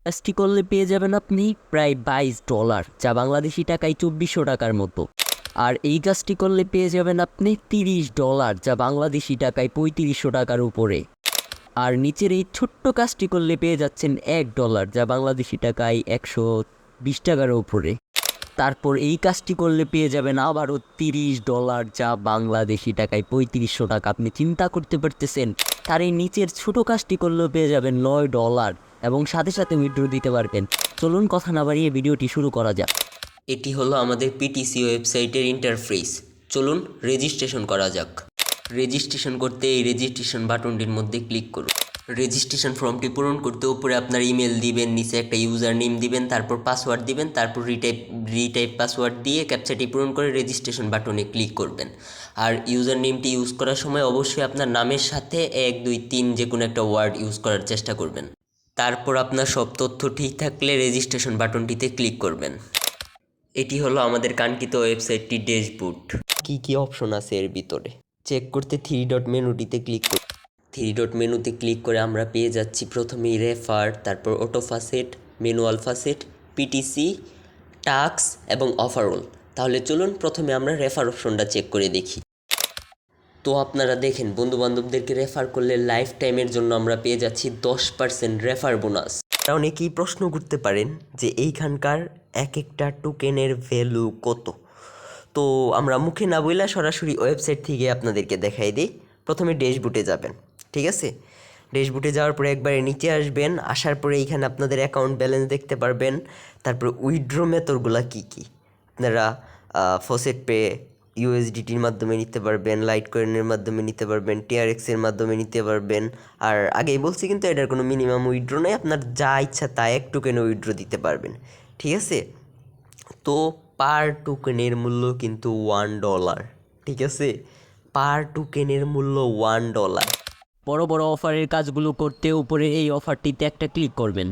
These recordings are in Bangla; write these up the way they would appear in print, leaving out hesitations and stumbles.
কাজটি করলে পেয়ে যাবেন আপনি প্রায় $22, যা বাংলাদেশি টাকায় 2400 টাকার মতো। আর এই কাজটি করলে পেয়ে যাবেন আপনি $30, যা বাংলাদেশি টাকায় 3500 টাকার উপরে। আর নিচের এই ছোট্ট কাজটি করলে পেয়ে যাচ্ছেন $1, যা বাংলাদেশি টাকায় 120 টাকার উপরে। তারপর এই কাজটি করলে পেয়ে যাবেন আবারও $30, যা বাংলাদেশি টাকায় 3500 টাকা। আপনি চিন্তা করতে পারতেছেন, তার এই নিচের ছোটো কাজটি করলেও পেয়ে যাবেন $9 এবং সাথে সাথে উইথড্র দিতে পারবেন। চলুন কথা না বাড়িয়ে ভিডিওটি শুরু করা যাক। এটি হলো আমাদের পিটিসি ওয়েবসাইটের ইন্টারফেস। চলুন রেজিস্ট্রেশন করা যাক। রেজিস্ট্রেশন করতে এই রেজিস্ট্রেশন বাটনটির মধ্যে ক্লিক করুন। রেজিস্ট্রেশন ফর্মটি পূরণ করতে উপরে আপনার ইমেল দিবেন, নিচে একটা ইউজার নেম দিবেন, তারপর পাসওয়ার্ড দিবেন, তারপর রিটাইপ পাসওয়ার্ড দিয়ে ক্যাপচাটি পূরণ করে রেজিস্ট্রেশন বাটনে ক্লিক করবেন। আর ইউজার নেমটি ইউজ করার সময় অবশ্যই আপনার নামের সাথে 1 2 3 যে কোনো একটা ওয়ার্ড ইউজ করার চেষ্টা করবেন। তারপর আপনার সব তথ্য ঠিক থাকলে রেজিস্ট্রেশন বাটনটিতে ক্লিক করবেন। এটি হলো আমাদের কাঙ্ক্ষিত ওয়েবসাইটটি ড্যাশবোর্ড। কি অপশন আছে এর ভিতরে চেক করতে 3 ডট মেনুটিতে ক্লিক করি। 3 ডট মেনুতে ক্লিক করে আমরা পেয়ে যাচ্ছি প্রথমেই রেফার, তারপর অটো ফাসেট, ম্যানুয়াল ফাসেট, পিটিসি, টাস্ক এবং অফারঅল। তাহলে চলুন প্রথমে আমরা রেফার অপশনটা চেক করে দেখি। তো আপনারা দেখেন, বন্ধুবান্ধবদেরকে রেফার করলে লাইফ টাইমের জন্য আমরা পেয়ে যাচ্ছি 10% রেফার বোনাস। অনেকেই প্রশ্ন করতে পারেন যে এইখানকার এক একটা টোকেনের ভ্যালু কত। তো আমরা মুখে না বইলা সরাসরি ওয়েবসাইট থেকে আপনাদেরকে দেখাই দিই। প্রথমে ড্যাশবোর্ডে যাবেন, ঠিক আছে? ড্যাশবোর্ডে যাওয়ার পরে একবারে নিচে আসবেন, আসার পরে এইখানে আপনাদের অ্যাকাউন্ট ব্যালেন্স দেখতে পারবেন। তারপরে উইথড্র মেথডগুলো কী কী আপনারা ফসেট পে, ইউএসডিটির মাধ্যমে নিতে পারবেন, লাইট কয়েনের মাধ্যমে নিতে পারবেন, টিআরএক্সের মাধ্যমে নিতে পারবেন। আর আগেই বলছি কিন্তু এটার কোনো মিনিমাম উইথড্র নেই, আপনার যা ইচ্ছা তা এক টোকেনে উইথড্র দিতে পারবেন, ঠিক আছে? তো পার টোকেনের মূল্য কিন্তু $1, ঠিক আছে? পার টোকেনের মূল্য $1। বড় বড় অফারের কাজগুলো করতে উপরে এই অফারটিতে একটা ক্লিক করবেন।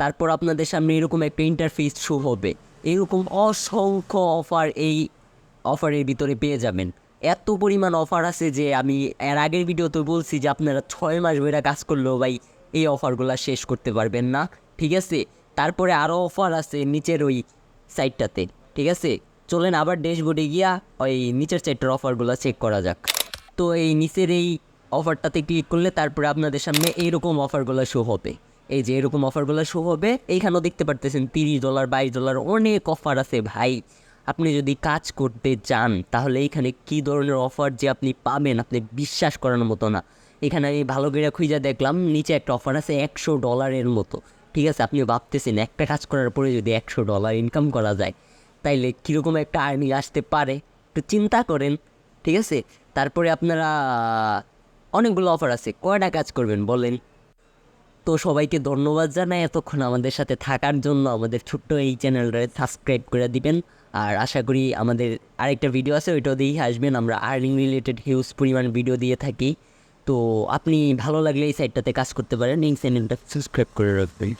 তারপর আপনাদের সামনে এরকম একটা ইন্টারফেস শো হবে। এরকম অসংখ্য অফার এই অফারের ভিতরে পেয়ে যাবেন। এত পরিমাণ অফার আছে যে আমি এর আগের ভিডিওতে বলছি যে আপনারা 6 মাস ধরে কাজ করলেও ভাই এই অফারগুলো শেষ করতে পারবেন না, ঠিক আছে? তারপরে আরও অফার আছে নিচের ওই সাইটটাতে, ঠিক আছে? চলেন আবার ড্যাশবোর্ডে গিয়া ওই নিচের সাইটের অফারগুলো চেক করা যাক। তো এই নিচের এই অফারটাতে ক্লিক করলে তারপরে আপনাদের সামনে এইরকম অফারগুলো শো হবে। এই যে এরকম অফারগুলো শো হবে, এইখানেও দেখতে পারতেছেন $30, $22, অনেক অফার আছে ভাই। আপনি যদি কাজ করতে চান তাহলে এইখানে কী ধরনের অফার যে আপনি পাবেন আপনি বিশ্বাস করানোর মতো না। এখানে আমি ভালো করে খুঁজে দেখলাম, নিচে একটা অফার আছে $100 মতো, ঠিক আছে? আপনি ভাবতেছেন একটা কাজ করার পরে যদি $100 ইনকাম করা যায় তাইলে কীরকম একটা আর্নিং আসতে পারে, একটু চিন্তা করেন, ঠিক আছে? তারপরে আপনারা অনেকগুলো অফার আছে, কয়টা কাজ করবেন বলেন? তো সবাইকে ধন্যবাদ জানাই এতক্ষণ আমাদের সাথে থাকার জন্য। আমাদের ছোট্ট এই চ্যানেলটা সাবস্ক্রাইব করে দিবেন। আর আশা করি আমাদের আরেকটা ভিডিও আছে, ওইটাও দিয়ে আসবেন। আমরা আর্নিং রিলেটেড হিউজ পরিমাণ ভিডিও দিয়ে থাকি। তো আপনি ভালো লাগলে এই সাইটটাতে কাজ করতে পারেন, এই চ্যানেলটা সাবস্ক্রাইব করে রাখবেন।